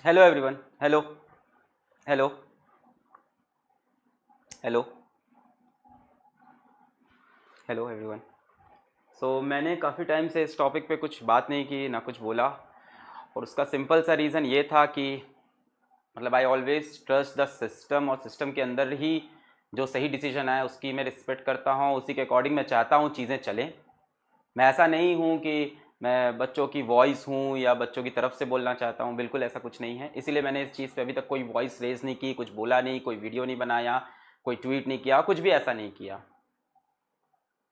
Hello everyone. Hello hello hello hello everyone. मैंने काफ़ी time से इस टॉपिक पे कुछ बात नहीं की, ना कुछ बोला, और उसका सिंपल सा रीज़न ये था कि मतलब I always trust the system, और सिस्टम के अंदर ही जो सही डिसीजन आए उसकी मैं रिस्पेक्ट करता हूँ, उसी के अकॉर्डिंग मैं चाहता हूँ चीज़ें चलें। मैं ऐसा नहीं हूँ कि मैं बच्चों की वॉइस हूँ या बच्चों की तरफ से बोलना चाहता हूँ, बिल्कुल ऐसा कुछ नहीं है। इसीलिए मैंने इस चीज़ पे अभी तक कोई वॉइस रेज नहीं की, कुछ बोला नहीं, कोई वीडियो नहीं बनाया, कोई ट्वीट नहीं किया, कुछ भी ऐसा नहीं किया।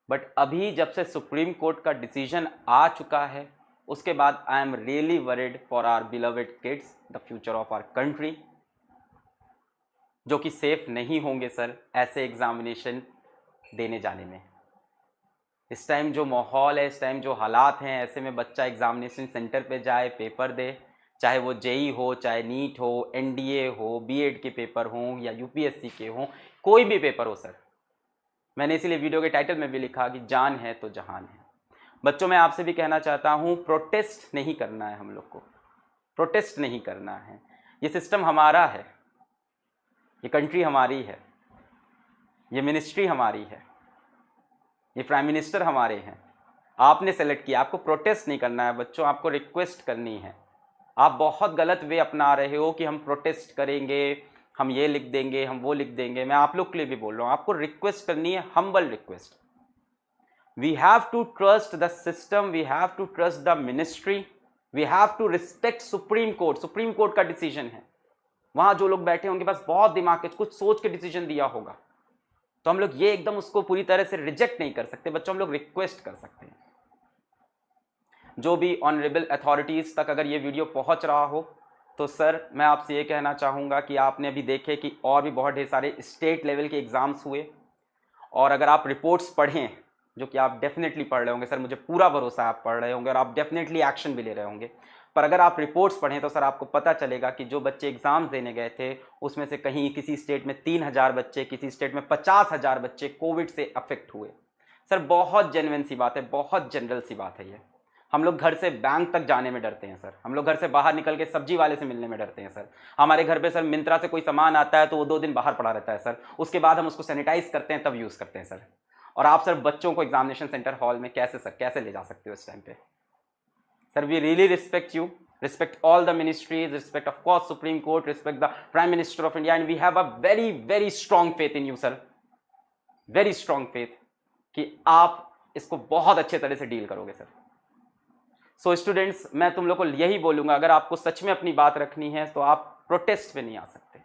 बट अभी जब से सुप्रीम कोर्ट का डिसीजन आ चुका है, उसके बाद I am really worried for our beloved kids, the future of our country, जो कि सेफ नहीं होंगे सर ऐसे एग्जामिनेशन देने जाने में। इस टाइम जो माहौल है, इस टाइम जो हालात हैं, ऐसे में बच्चा एग्जामिनेशन सेंटर पे जाए, पेपर दे, चाहे वो जेई हो, चाहे नीट हो, एनडीए हो, बीएड के पेपर हों या यूपीएससी के हों, कोई भी पेपर हो सर। मैंने इसीलिए वीडियो के टाइटल में भी लिखा कि जान है तो जहान है। बच्चों, मैं आपसे भी कहना चाहता हूँ, प्रोटेस्ट नहीं करना है हम लोग को, प्रोटेस्ट नहीं करना है। ये सिस्टम हमारा है, ये कंट्री हमारी है, ये मिनिस्ट्री हमारी है, ये प्राइम मिनिस्टर हमारे हैं। आपने सेलेक्ट किया, आपको प्रोटेस्ट नहीं करना है बच्चों, आपको रिक्वेस्ट करनी है। आप बहुत गलत वे अपना रहे हो कि हम प्रोटेस्ट करेंगे, हम ये लिख देंगे, हम वो लिख देंगे। मैं आप लोग के लिए भी बोल रहा हूँ, आपको रिक्वेस्ट करनी है, humble request. We have to trust the system, we have to trust the ministry, we have to respect supreme court. Supreme court का डिसीजन है, वहां जो लोग बैठे होंगे बस बहुत दिमाग के कुछ सोच के डिसीजन दिया होगा, तो हम लोग ये एकदम उसको पूरी तरह से रिजेक्ट नहीं कर सकते बच्चों, हम लोग रिक्वेस्ट कर सकते हैं। जो भी ऑनरेबल अथॉरिटीज़ तक अगर ये वीडियो पहुंच रहा हो, तो सर मैं आपसे ये कहना चाहूँगा कि आपने अभी देखे कि और भी बहुत ढेर सारे स्टेट लेवल के एग्ज़ाम्स हुए, और अगर आप रिपोर्ट्स पढ़ें, जो कि आप डेफिनेटली पढ़ रहे होंगे सर, मुझे पूरा भरोसा है आप पढ़ रहे होंगे और आप डेफिनेटली एक्शन भी ले रहे होंगे, पर अगर आप रिपोर्ट्स पढ़ें तो सर आपको पता चलेगा कि जो बच्चे एग्ज़ाम्स देने गए थे, उसमें से कहीं किसी स्टेट में 3,000 बच्चे, किसी स्टेट में 50,000 बच्चे कोविड से अफेक्ट हुए। सर बहुत जेन्युइन सी बात है, बहुत जनरल सी बात है ये। हम लोग घर से बैंक तक जाने में डरते हैं सर, हम लोग घर से बाहर निकल के सब्जी वाले से मिलने में डरते हैं सर। हमारे घर पे सर मिंत्रा से कोई सामान आता है तो वो 2 दिन बाहर पड़ा रहता है सर, उसके बाद हम उसको सैनिटाइज करते हैं, तब यूज़ करते हैं सर। और आप सर बच्चों को एग्जामिनेशन सेंटर हॉल में कैसे सर, कैसे ले जा सकते हो इस टाइम पे? Sir we really respect you, respect all the ministries, respect of course supreme court, respect the prime minister of India, and we have a very very strong faith in you sir, very strong faith कि आप इसको बहुत अच्छे तरह से deal करोगे sir. So students, मैं तुम लोग को यही बोलूंगा, अगर आपको सच में अपनी बात रखनी है तो आप प्रोटेस्ट पे नहीं आ सकते।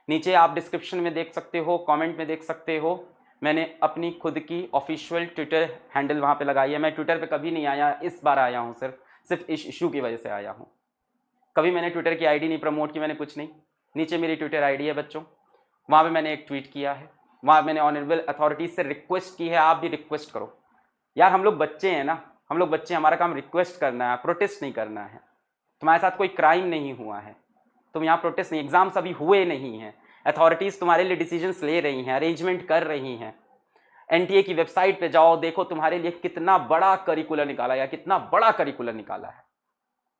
नीचे आप डिस्क्रिप्शन में देख सकते हो, कमेंट में देख सकते हो, मैंने अपनी खुद की ऑफिशियल ट्विटर हैंडल वहाँ पे लगाई है। मैं ट्विटर पे कभी नहीं आया, इस बार आया हूँ सिर्फ इस इशू की वजह से आया हूँ। कभी मैंने ट्विटर की आईडी नहीं प्रमोट की, मैंने कुछ नहीं। नीचे मेरी ट्विटर आईडी है बच्चों, वहाँ पे मैंने एक ट्वीट किया है, वहाँ मैंने ऑनरेबल अथॉरिटीज से रिक्वेस्ट की है, आप भी रिक्वेस्ट करो यार। हम लोग बच्चे हैं ना, हम लोग बच्चे, हमारा काम रिक्वेस्ट करना है, प्रोटेस्ट नहीं करना है। तुम्हारे साथ कोई क्राइम नहीं हुआ है, तुम यहाँ प्रोटेस्ट नहीं, एग्जाम्स अभी हुए नहीं हैं, अथॉरिटीज़ तुम्हारे लिए डिसीजंस ले रही हैं, अरेंजमेंट कर रही हैं। एनटीए की वेबसाइट पे जाओ, देखो तुम्हारे लिए कितना बड़ा करिकुलर निकाला है, कितना बड़ा करिकुलर निकाला है।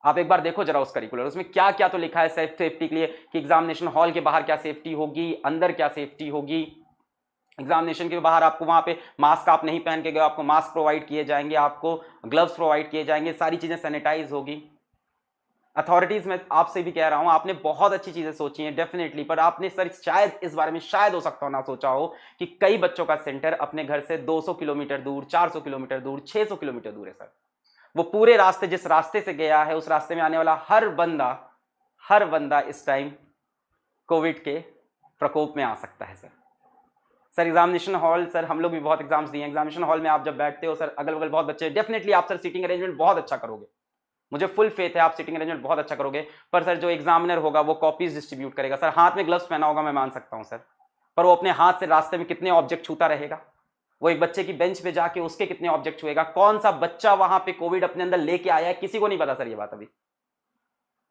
आप एक बार देखो जरा उस करिकुलर, उसमें क्या क्या तो लिखा है सेफ्टी के लिए, कि एग्जामिनेशन हॉल के बाहर क्या सेफ्टी होगी, अंदर क्या सेफ्टी होगी। एग्जामिनेशन के बाहर आपको वहां पे मास्क आप नहीं पहन के गए, आपको मास्क प्रोवाइड किए जाएंगे, आपको ग्लव्स प्रोवाइड किए जाएंगे, सारी चीजें सैनिटाइज होगी। अथॉरिटीज में आपसे भी कह रहा हूं, आपने बहुत अच्छी चीजें सोची हैं डेफिनेटली, पर आपने सर शायद इस बारे में, शायद हो सकता हो ना सोचा हो कि कई बच्चों का सेंटर अपने घर से 200 किलोमीटर दूर, 400 किलोमीटर दूर, 600 किलोमीटर दूर है सर। वो पूरे रास्ते, जिस रास्ते से गया है, उस रास्ते में आने वाला हर बंदा इस टाइम कोविड के प्रकोप में आ सकता है sir. Sir examination hall, sir हम लोग भी बहुत एग्जाम्स दिए हैं, एग्जामिनेशन हॉल में आप जब बैठते हो सर, अगल बगल बहुत बच्चे, डेफिनेटली आप सर सीटिंग अरेंजमेंट बहुत अच्छा करोगे, मुझे फुल फेथ है आप सीटिंग अरेंजमेंट बहुत अच्छा करोगे। पर सर जो एग्जामिनर होगा वो कॉपीज डिस्ट्रीब्यूट करेगा सर, हाथ में ग्लव्स पहना होगा मैं मान सकता हूं सर, पर वो अपने हाथ से रास्ते में कितने ऑब्जेक्ट छूता रहेगा, वो एक बच्चे की बेंच पे जाके उसके कितने ऑब्जेक्ट छुएगा, कौन सा बच्चा वहां पे कोविड अपने अंदर लेके आया है, किसी को नहीं पता सर, ये बात अभी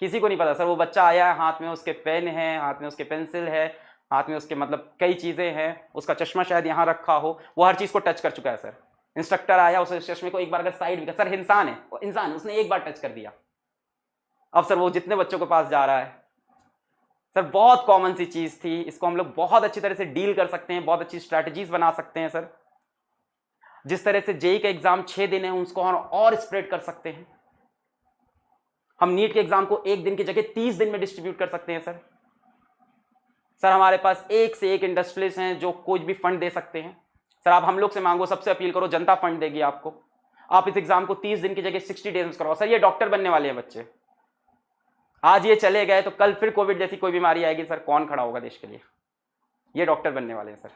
किसी को नहीं पता सर। वो बच्चा आया है, हाथ में उसके पेन है, हाथ में उसके पेंसिल है, हाथ में उसके मतलब कई चीजें हैं, उसका चश्मा शायद यहाँ रखा हो, वो हर चीज को टच कर चुका है सर। इंस्ट्रक्टर आया, उस चश्मे को एक बार अगर साइड भी, सर इंसान है, वो इंसान, उसने एक बार टच कर दिया। अब सर वो जितने बच्चों के पास जा रहा है, सर बहुत कॉमन सी चीज थी, इसको हम लोग बहुत अच्छी तरह से डील कर सकते हैं, बहुत अच्छी स्ट्रैटेजीज बना सकते हैं सर। जिस तरह से जेई का एग्जाम 6 दिन है उसको और स्प्रेड कर सकते हैं। हम नीट के एग्जाम को 1 दिन की जगह 30 दिन में डिस्ट्रीब्यूट कर सकते हैं सर। सर हमारे पास एक से एक इंडस्ट्रीज हैं जो कोई भी फंड दे सकते हैं। सर आप हम लोग से मांगो, सबसे अपील करो, जनता फंड देगी आपको। आप इस एग्जाम को 30 दिन की जगह 60 डेज में कराओ। सर ये डॉक्टर बनने वाले हैं बच्चे, आज ये चले गए तो कल फिर कोविड जैसी कोई बीमारी आएगी सर, कौन खड़ा होगा देश के लिए? ये डॉक्टर बनने वाले हैं सर,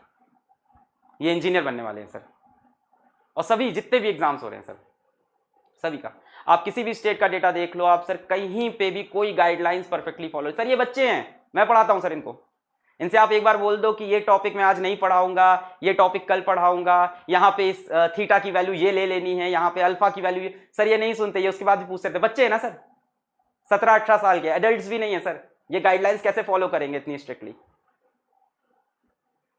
ये इंजीनियर बनने वाले हैं सर। और सभी जितने भी एग्जाम्स हो रहे हैं सर, सभी का आप किसी भी स्टेट का डेटा देख लो आप सर, कहीं पे भी कोई गाइडलाइंस परफेक्टली फॉलो। सर ये बच्चे हैं, मैं पढ़ाता हूं सर इनको, इनसे आप एक बार बोल दो कि ये टॉपिक मैं आज नहीं पढ़ाऊंगा, ये टॉपिक कल पढ़ाऊंगा, यहाँ पे इस थीटा की वैल्यू ये ले लेनी है, यहाँ पे अल्फा की वैल्यू, सर ये नहीं सुनते, ये उसके बाद भी पूछते थे। बच्चे हैं ना सर, 17-18 साल के, एडल्ट्स भी नहीं है सर, ये गाइडलाइंस कैसे फॉलो करेंगे इतनी स्ट्रिक्टली?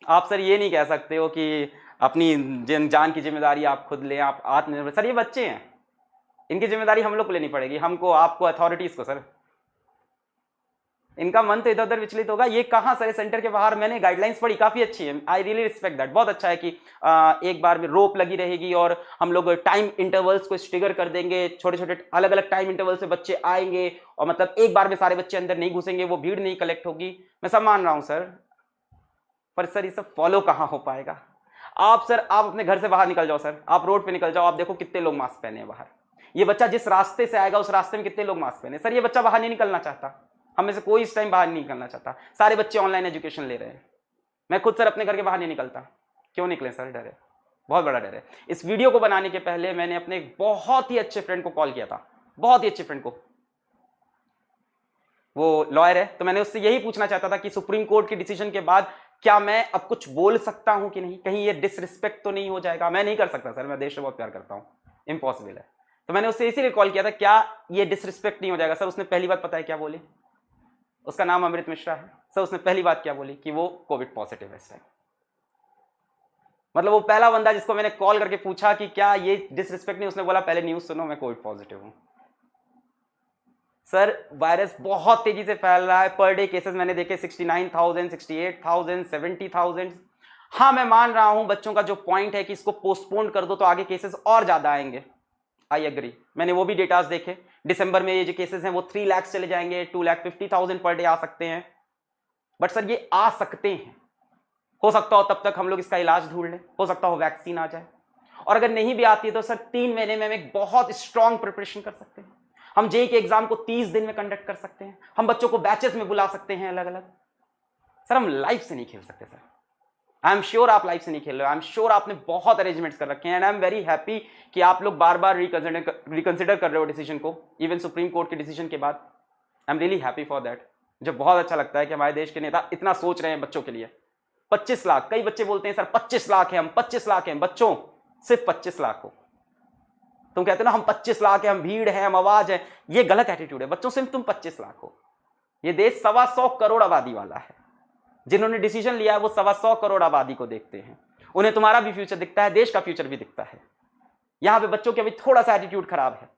आप सर ये नहीं कह सकते हो कि अपनी जान की जिम्मेदारी आप खुद लें, आप आत्मनिर्भर। सर ये बच्चे हैं, इनकी जिम्मेदारी हम लोग को लेनी पड़ेगी, हमको, आपको, अथॉरिटीज को। सर इनका मन तो इधर उधर विचलित होगा। ये कहाँ सर, सेंटर के बाहर मैंने गाइडलाइंस पढ़ी, काफी अच्छी है, आई रियली रिस्पेक्ट दैट। बहुत अच्छा है कि एक बार में रोप लगी रहेगी और हम लोग टाइम इंटरवल्स को स्ट्रिगर कर देंगे, छोटे छोटे अलग अलग टाइम इंटरवल से बच्चे आएंगे और मतलब एक बार में सारे बच्चे अंदर नहीं घुसेंगे, वो भीड़ नहीं कलेक्ट होगी, मैं सब मान रहा हूं सर। पर सर ये सब फॉलो कहाँ हो पाएगा? आप सर आप अपने घर से बाहर निकल जाओ सर, आप रोड पे निकल जाओ, आप देखो कितने लोग मास्क पहने हैं बाहर। ये बच्चा जिस रास्ते से आएगा उस रास्ते में कितने लोग मास्क पहने? सर ये बच्चा बाहर नहीं निकलना चाहता, हम में से कोई इस टाइम बाहर नहीं निकलना चाहता, सारे बच्चे ऑनलाइन एजुकेशन ले रहे हैं। मैं खुद सर अपने घर के बाहर नहीं निकलता, क्यों निकले सर? डर है, बहुत बड़ा डर है। इस वीडियो को बनाने के पहले मैंने अपने एक बहुत ही अच्छे फ्रेंड को कॉल किया था, बहुत ही अच्छे फ्रेंड को, वो लॉयर है, तो मैंने उससे यही पूछना चाहता था कि सुप्रीम कोर्ट के डिसीजन के बाद क्या मैं अब कुछ बोल सकता हूं कि नहीं, कहीं ये डिसरिस्पेक्ट तो नहीं हो जाएगा? मैं नहीं कर सकता सर, मैं देश से बहुत प्यार करता हूं, इम्पॉसिबल है। तो मैंने उससे इसीलिए कॉल किया था, क्या ये डिसरिस्पेक्ट नहीं हो जाएगा? सर उसने पहली बात पता है क्या बोली? उसका नाम अमृत मिश्रा है सर। उसने पहली बात क्या बोली कि वो कोविड पॉजिटिव है इस टाइम। मतलब वो पहला बंदा जिसको मैंने कॉल करके पूछा कि क्या ये डिसरिस्पेक्ट नहीं, उसने बोला पहले न्यूज सुनो, मैं कोविड पॉजिटिव हूं। सर वायरस बहुत तेजी से फैल रहा है, पर डे केसेस मैंने देखे 69,000, 68,000, 70,000। हाँ मैं मान रहा हूं बच्चों का जो पॉइंट है कि इसको पोस्टपोन कर दो तो आगे केसेस और ज्यादा आएंगे, आई एग्री, मैंने वो भी डेटास देखे। दिसंबर में ये जो केसेस हैं वो 3 लाख चले जाएंगे, 2,50,000 पर डे आ सकते हैं। बट सर ये आ सकते हैं, हो सकता हो तब तक हम लोग इसका इलाज ढूंढ लें, हो सकता हो वैक्सीन आ जाए, और अगर नहीं भी आती है तो सर 3 महीने में हम एक बहुत स्ट्रांग प्रिपरेशन कर सकते हैं। हम जेई के एग्जाम को 30 दिन में कंडक्ट कर सकते हैं, हम बच्चों को बैचेस में बुला सकते हैं अलग अलग। सर हम लाइफ से नहीं खेल सकते सर, आई एम श्योर आप लाइफ से नहीं खेल रहे हो, आई एम श्योर आपने बहुत अरेंजमेंट्स कर रखे हैं, and I am very happy कि आप लोग बार बार रिकंसिडर कर रहे हो डिसीजन को, इवन सुप्रीम कोर्ट के डिसीजन के बाद। I am really happy for that. मुझे बहुत अच्छा लगता है कि हमारे देश के नेता इतना सोच रहे हैं बच्चों के लिए। 25 लाख, कई बच्चे बोलते हैं सर 25 लाख है, हम 25 लाख हैं, बच्चों सिर्फ 25 लाख हो। तुम कहते हो ना हम 25 लाख है, हम भीड़ है, हम आवाज है, ये गलत एटीट्यूड है। बच्चों सिर्फ तुम 25 लाख हो। ये देश 125 करोड़ आबादी वाला है, जिन्होंने डिसीजन लिया है वो 125 करोड़ आबादी को देखते हैं, उन्हें तुम्हारा भी फ्यूचर दिखता है, देश का फ्यूचर भी दिखता है। यहां पे बच्चों के अभी थोड़ा सा एटीट्यूड खराब है।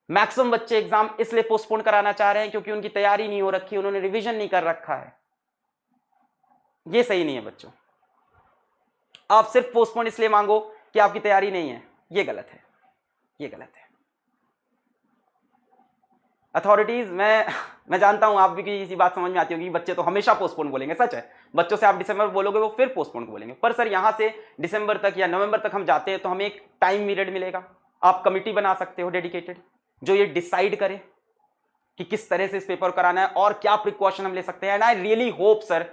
मैक्सिमम बच्चे एग्जाम इसलिए पोस्टपोन कराना चाह रहे हैं क्योंकि उनकी तैयारी नहीं हो रखी, उन्होंने रिवीजन नहीं कर रखा है। ये सही नहीं है बच्चों, आप सिर्फ पोस्टपोन इसलिए मांगो कि आपकी तैयारी नहीं है, ये गलत है, ये गलत है। अथॉरिटीज, मैं जानता हूं आप भी की इसी बात समझ में आती होगी, बच्चे तो हमेशा पोस्टपोन बोलेंगे, सच है, बच्चों से आप दिसंबर बोलोगे वो फिर पोस्टपोन बोलेंगे। पर सर यहां से दिसंबर तक या नवंबर तक हम जाते हैं तो हमें एक टाइम पीरियड मिलेगा, आप कमिटी बना सकते हो डेडिकेटेड, जो ये डिसाइड करे कि किस तरह से इस पेपर कराना है और क्या प्रिकॉशन हम ले सकते हैं। And I really hope sir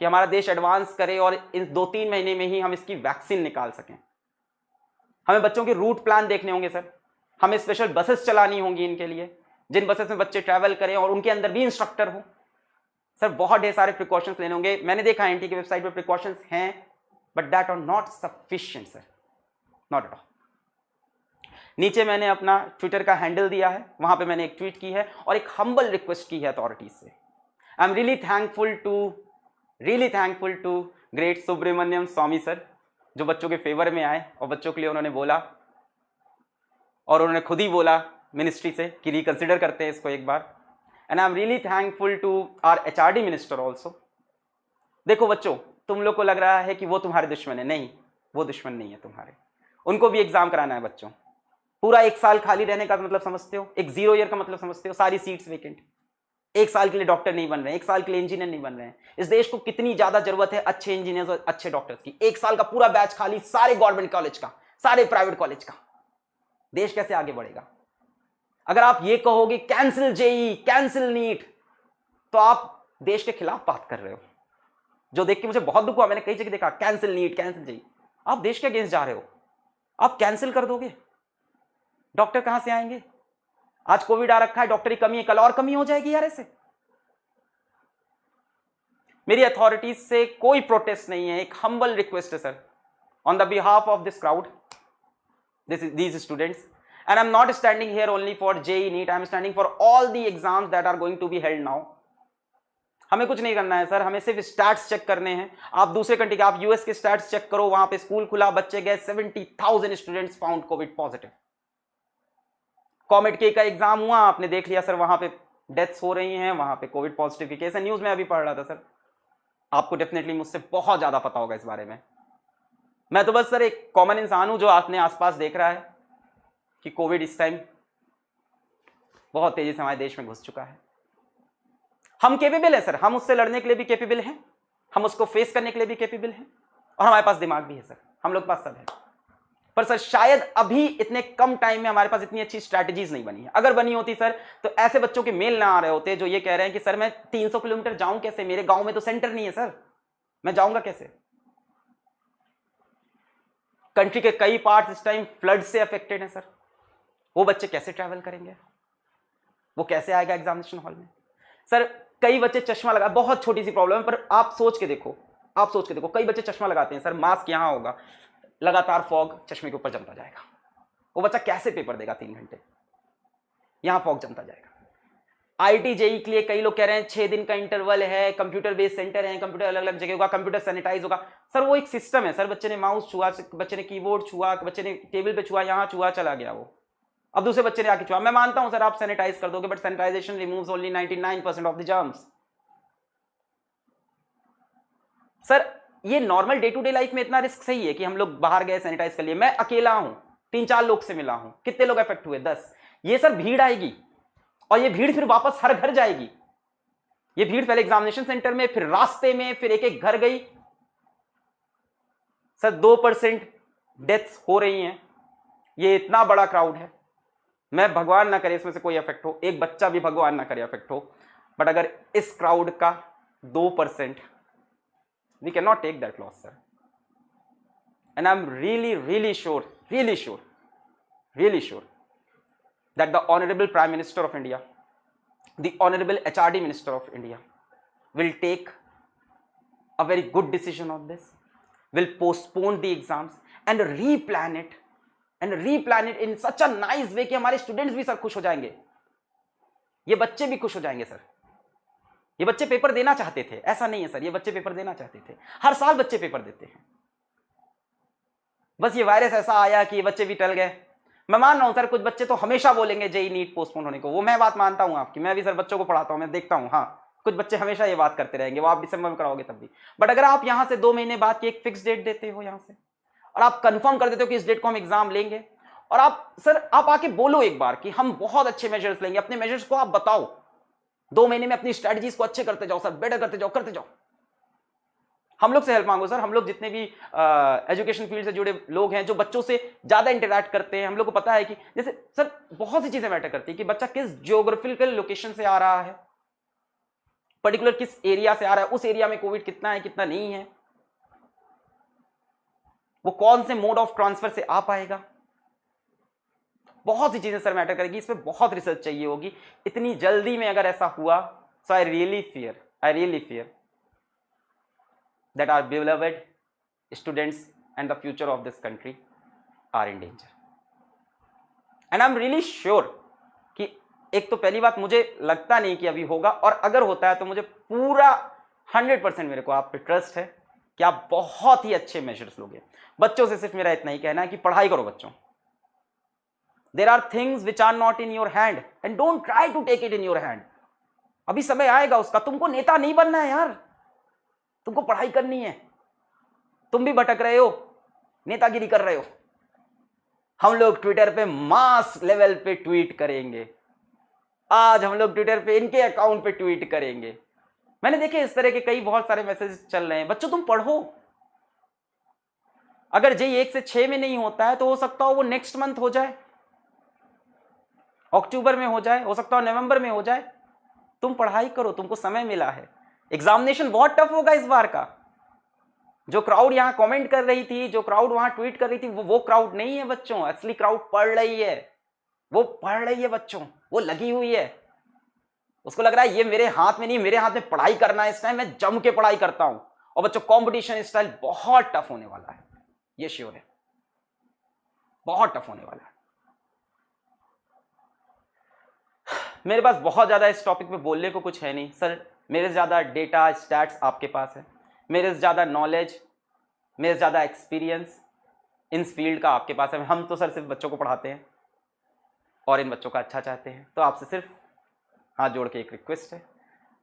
कि हमारा देश एडवांस करे और इन 2-3 महीने में ही हम इसकी वैक्सीन निकाल सकें। हमें बच्चों के रूट प्लान देखने होंगे सर, हमें स्पेशल बसेस चलानी होंगी इनके लिए, जिन बसेस में बच्चे ट्रैवल करें और उनके अंदर भी इंस्ट्रक्टर हो। सर बहुत ढेर सारे प्रिकॉशंस लेने होंगे। मैंने देखा एनटी की वेबसाइट पे प्रिकॉशंस हैं, but that are not sufficient sir, not at all. नीचे मैंने अपना ट्विटर का हैंडल दिया है, वहां पे मैंने एक ट्वीट की है और एक हम्बल रिक्वेस्ट की है अथॉरिटीज से। I am really thankful to great Subramanian Swamy sir, जो बच्चों के फेवर में आए और बच्चों के लिए उन्होंने बोला, और उन्होंने खुद ही बोला मिनिस्ट्री से कि रिकंसिडर करते हैं इसको एक बार। And I am really thankful to our HRD minister also. देखो बच्चों, तुम लोग को लग रहा है कि वो तुम्हारे दुश्मन है, नहीं, वो दुश्मन नहीं है तुम्हारे। उनको भी एग्जाम कराना है बच्चों। पूरा 1 साल खाली रहने का मतलब समझते हो, एक 0 ईयर का मतलब समझते हो, सारी सीट्स वेकेंट। 1 साल के लिए डॉक्टर नहीं बन रहे हैं, 1 साल के लिए इंजीनियर नहीं बन रहे हैं। इस देश को कितनी ज्यादा जरूरत है अच्छे इंजीनियर्स और अच्छे डॉक्टर्स की। 1 साल का पूरा बैच खाली, सारे गवर्नमेंट कॉलेज का, सारे प्राइवेट कॉलेज का। देश कैसे आगे बढ़ेगा? अगर आप ये कहोगे कैंसिल जेई, कैंसिल नीट, तो आप देश के खिलाफ बात कर रहे हो। जो देख के मुझे बहुत दुख हुआ, मैंने कई जगह देखा कैंसिल नीट, कैंसिल जेई। आप देश के अगेंस्ट जा रहे हो, आप कैंसिल कर दोगे, डॉक्टर कहां से आएंगे? आज कोविड आ रखा है, डॉक्टर की कमी है, कल और कमी हो जाएगी यार। ऐसे मेरी अथॉरिटीज से कोई प्रोटेस्ट नहीं है, एक हम्बल रिक्वेस्ट है sir, on the behalf of this crowd, these students, and I'm not standing here only for JEE NEET, I'm standing for all the exams that are going to be held now. हमें कुछ नहीं करना है sir, हमें सिर्फ stats check करने हैं। आप दूसरे कंट्री के, आप यूएस के स्टैट्स चेक करो, वहां पे स्कूल खुला, बच्चे गए, 70,000 students found Covid positive. Comet के का एग्जाम हुआ, आपने देख लिया सर, वहां पे डेथ्स हो रही हैं, वहां पे कोविड पॉजिटिव के केस है। न्यूज में अभी पढ़ रहा था सर, आपको डेफिनेटली मुझसे बहुत ज्यादा पता होगा इस बारे में। मैं तो बस सर एक कॉमन इंसान हूं जो अपने आसपास देख रहा है कि कोविड इस टाइम बहुत तेजी से हमारे देश में घुस चुका है। हम केपेबल है सर, हम उससे लड़ने के लिए भी केपेबल हैं, हम उसको फेस करने के लिए भी केपेबल हैं, और हमारे पास दिमाग भी है सर, हम लोग के पास सब है। पर सर शायद अभी इतने कम टाइम में हमारे पास इतनी अच्छी स्ट्रैटेजीज नहीं बनी है। अगर बनी होती सर, तो ऐसे बच्चों के मेल ना आ रहे होते जो ये कह रहे हैं कि सर मैं 300 किलोमीटर जाऊं कैसे, मेरे गांव में तो सेंटर नहीं है सर, मैं जाऊंगा कैसे। कंट्री के कई पार्ट्स इस टाइम फ्लड से अफेक्टेड हैं सर, वो बच्चे कैसे ट्रैवल करेंगे, वो कैसे आएगा एग्जामिनेशन हॉल में। सर कई बच्चे चश्मा लगा, बहुत छोटी सी प्रॉब्लम है, पर आप सोच के देखो, कई बच्चे चश्मा लगाते हैं सर, मास्क यहां होगा, लगातार फॉग चश्मे के ऊपर जमता जाएगा, वो बच्चा कैसे पेपर देगा 3 घंटे, यहां फॉग जमता जाएगा। आईटी जेई के लिए कई लोग कह रहे हैं 6 दिन का इंटरवल है, कंप्यूटर बेस्ड सेंटर है, कंप्यूटर अलग अलग जगह होगा, कंप्यूटर सैनिटाइज होगा। सर वो एक सिस्टम है सर, बच्चे ने माउस छुआ, बच्चे ने कीबोर्ड छुआ, बच्चे ने टेबल पे छुआ, यहां छुआ, चला गया वो, अब दूसरे बच्चे ने आके छुआ। मैं मानता हूं सर आप सैनिटाइज कर दोगे, but sanitization removes only 99% of the germs. Sir ये normal day to day life में इतना रिस्क सही है कि हम लोग बाहर गए सैनिटाइज कर लिए, मैं अकेला हूं, 3-4 लोग से मिला हूं, कितने लोग अफेक्ट हुए? 10। ये सर भीड़ आएगी, और ये भीड़ फिर वापस हर घर जाएगी। ये भीड़ पहले एग्जामिनेशन सेंटर में, फिर रास्ते में, फिर एक एक घर गई। सर 2% डेथ्स हो रही हैं, ये इतना बड़ा क्राउड है। मैं भगवान ना करे इसमें से कोई अफेक्ट हो, एक बच्चा भी भगवान ना करे अफेक्ट हो, बट अगर इस क्राउड का 2%, we can not take that loss sir. And I am really sure that the Honorable Prime Minister of India, the Honorable HRD Minister of India will take a very good decision on this, will postpone the exams and replan it in such a nice way कि हमारे students भी sir खुश हो जाएंगे, ये बच्चे भी खुश हो जाएंगे सर। ये बच्चे पेपर देना चाहते थे, ऐसा नहीं है सर, ये बच्चे पेपर देना चाहते थे, हर साल बच्चे पेपर देते हैं, बस ये वायरस ऐसा आया कि ये बच्चे भी टल गए। मैं मान रहा हूं सर, कुछ बच्चे तो हमेशा बोलेंगे जेई नीट पोस्टपोन होने को, वो मैं बात मानता हूं आपकी, मैं भी सर बच्चों को पढ़ाता हूं, मैं देखता हूं, हाँ कुछ बच्चे हमेशा ये बात करते रहेंगे, वो आप दिसंबर में कराओगे तब भी। बट अगर आप यहां से 2 महीने बाद की एक फिक्स डेट देते हो यहां से, और आप कंफर्म कर देते हो कि इस डेट को हम एग्जाम लेंगे, और आप सर आप आके बोलो एक बार कि हम बहुत अच्छे मेजर्स लेंगे, अपने मेजर्स को आप बताओ, 2 महीने में अपनी स्ट्रेटजीज को अच्छे करते जाओ सर, बेटर करते जाओ। हम लोग से हेल्प मांगो सर, हम लोग जितने भी एजुकेशन फील्ड से जुड़े लोग हैं, जो बच्चों से ज्यादा इंटरेक्ट करते हैं, हम लोग को पता है कि जैसे सर बहुत सी चीजें मैटर करती है कि बच्चा किस जियोग्राफिकल लोकेशन से आ रहा है, पर्टिकुलर किस एरिया से आ रहा है, उस एरिया में कोविड कितना है कितना नहीं है, वो कौन से मोड ऑफ ट्रांसफर से आ पाएगा, बहुत सी चीजें सर मैटर करेगी, इसमें बहुत रिसर्च चाहिए होगी। इतनी जल्दी में अगर ऐसा हुआ, so I really fear that our beloved students and the future of this country are in danger. And I'm really sure कि एक तो पहली बात मुझे लगता नहीं कि अभी होगा, और अगर होता है तो मुझे पूरा 100% मेरे को आप पे ट्रस्ट है कि आप बहुत ही अच्छे मेजर्स लोगे। बच्चों से सिर्फ मेरा इतना ही कहना है कि पढ़ाई करो बच्चों। There are things which are not in your hand and don't try to take it in your hand. अभी समय आएगा उसका। तुमको नेता नहीं बनना है यार, तुमको पढ़ाई करनी है। तुम भी भटक रहे हो, नेतागिरी कर रहे हो। हम लोग ट्विटर पे मास लेवल पे ट्वीट करेंगे। आज हम लोग ट्विटर पे इनके अकाउंट पे ट्वीट करेंगे। मैंने देखे इस तरह के कई बहुत सारे मैसेज चल रहे हैं। बच्चों तुम पढ़ो। अगर जेई 1 से 6 में नहीं होता है तो हो सकता हो वो नेक्स्ट मंथ हो जाए, अक्टूबर में हो जाए, हो सकता हो नवंबर में हो जाए। तुम पढ़ाई करो, तुमको समय मिला है। एग्जामिनेशन बहुत टफ होगा इस बार का। जो क्राउड यहां कमेंट कर रही थी, जो क्राउड वहां ट्वीट कर रही थी, वो क्राउड नहीं है बच्चों। असली क्राउड पढ़ रही है, वो पढ़ रही है बच्चों, वो लगी हुई है। उसको लग रहा है ये मेरे हाथ में नहीं, मेरे हाथ में पढ़ाई करना है इस टाइम, मैं जम के पढ़ाई करता हूं। और बच्चों कंपटीशन स्टाइल बहुत टफ होने वाला है, ये श्योर है, बहुत टफ होने वाला है। मेरे पास बहुत ज्यादा इस टॉपिक पे बोलने को कुछ है नहीं सर। मेरे से ज्यादा डेटा स्टैट्स आपके पास है, मेरे से ज्यादा नॉलेज, मेरे से ज्यादा एक्सपीरियंस इन फील्ड का आपके पास है। हम तो सर सिर्फ बच्चों को पढ़ाते हैं और इन बच्चों का अच्छा चाहते हैं। तो आपसे सिर्फ हाथ जोड़ के एक रिक्वेस्ट है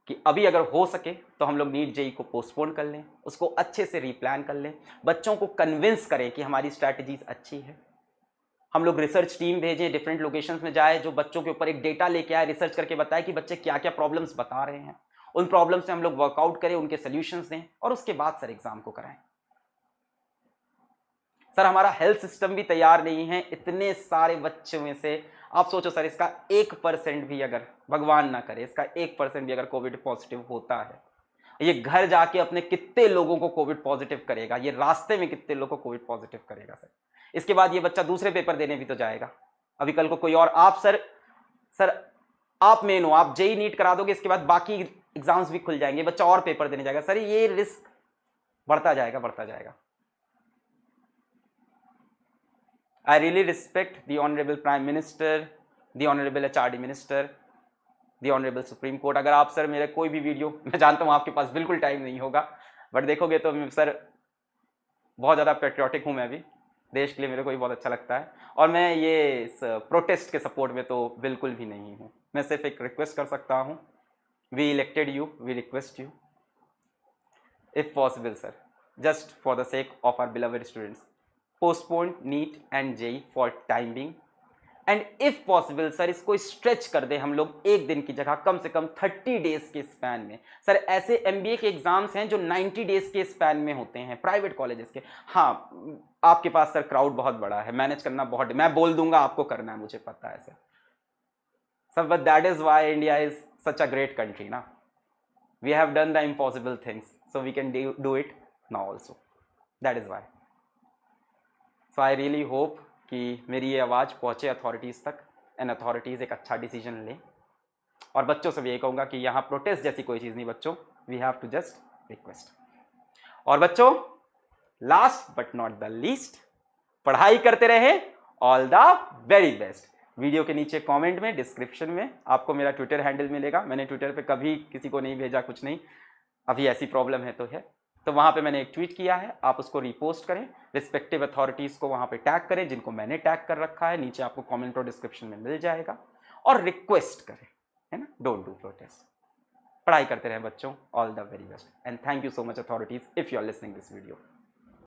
कि अभी अगर हो सके तो हम लोग नीट जेई को पोस्टपोन कर लें, उसको अच्छे से रीप्लान कर लें, बच्चों को कन्विंस करें कि हमारी स्ट्रैटेजीज अच्छी है। हम लोग रिसर्च टीम भेजें, डिफरेंट लोकेशंस में जाए, जो बच्चों के ऊपर एक डेटा लेके आए, रिसर्च करके बताए कि बच्चे क्या क्या प्रॉब्लम्स बता रहे हैं। उन प्रॉब्लम्स से हम लोग वर्कआउट करें, उनके सोल्यूशंस दें और उसके बाद सर एग्जाम को कराएं। सर हमारा हेल्थ सिस्टम भी तैयार नहीं है। इतने सारे बच्चों में से आप सोचो सर, इसका 1% भी अगर, भगवान ना करे, इसका 1% भी अगर कोविड पॉजिटिव होता है, ये घर जाके अपने कितने लोगों को कोविड पॉजिटिव करेगा, ये रास्ते में कितने लोगों को कोविड पॉजिटिव करेगा सर। इसके बाद ये बच्चा दूसरे पेपर देने भी तो जाएगा। अभी कल को कोई और, आप सर आप मेन हो, आप जेई नीट करा दोगे, इसके बाद बाकी एग्जाम्स भी खुल जाएंगे, बच्चा और पेपर देने जाएगा। सर ये रिस्क बढ़ता जाएगा, बढ़ता जाएगा। I really respect the Honorable Prime Minister, the Honorable HRD Minister, the Honorable Supreme Court। अगर आप सर मेरे कोई भी वीडियो, मैं जानता हूँ आपके पास बिल्कुल टाइम नहीं होगा, बट देखोगे तो सर बहुत ज़्यादा पेट्रियाटिक हूँ मैं भी, देश के लिए मेरे को भी बहुत अच्छा लगता है। और मैं ये इस प्रोटेस्ट के सपोर्ट में तो बिल्कुल भी नहीं हूँ। मैं सिर्फ एक रिक्वेस्ट कर सकता हूँ, we elected you, we request you, if possible sir, just for the sake of our beloved students, postpone NEET and JEE for time being, and if possible sir इसको स्ट्रेच कर दे हम लोग, एक दिन की जगह कम से कम 30 डेज के स्पैन में। सर ऐसे MBA के एग्जाम्स हैं जो 90 डेज के स्पैन में होते हैं, प्राइवेट कॉलेजेस के। हाँ आपके पास सर क्राउड बहुत बड़ा है, मैनेज करना बहुत, मैं बोल दूंगा आपको करना है, मुझे पता है sir, but that is why India is such a great country ना। We have done the impossible things, so we can do it now also. That is why. So I really hope कि मेरी ये आवाज़ पहुँचे authorities तक, and authorities एक अच्छा decision लें। और बच्चों से भी यही कहूँगा कि यहाँ प्रोटेस्ट जैसी कोई चीज़ नहीं बच्चों, we have to just request. और बच्चों last but not the least, पढ़ाई करते रहे, all the very best. Video के नीचे कमेंट में, डिस्क्रिप्शन में आपको मेरा ट्विटर हैंडल मिलेगा। मैंने ट्विटर पे कभी किसी को नहीं भेजा कुछ नहीं, अभी ऐसी प्रॉब्लम है तो वहाँ पे मैंने एक ट्वीट किया है, आप उसको रिपोस्ट करें, रिस्पेक्टिव अथॉरिटीज़ को वहाँ पे टैग करें जिनको मैंने टैग कर रखा है, नीचे आपको कमेंट और डिस्क्रिप्शन में मिल जाएगा, और रिक्वेस्ट करें, है ना, डोंट डू प्रोटेस्ट। पढ़ाई करते रहें बच्चों, all the very best, and thank you so much authorities if you are listening this video.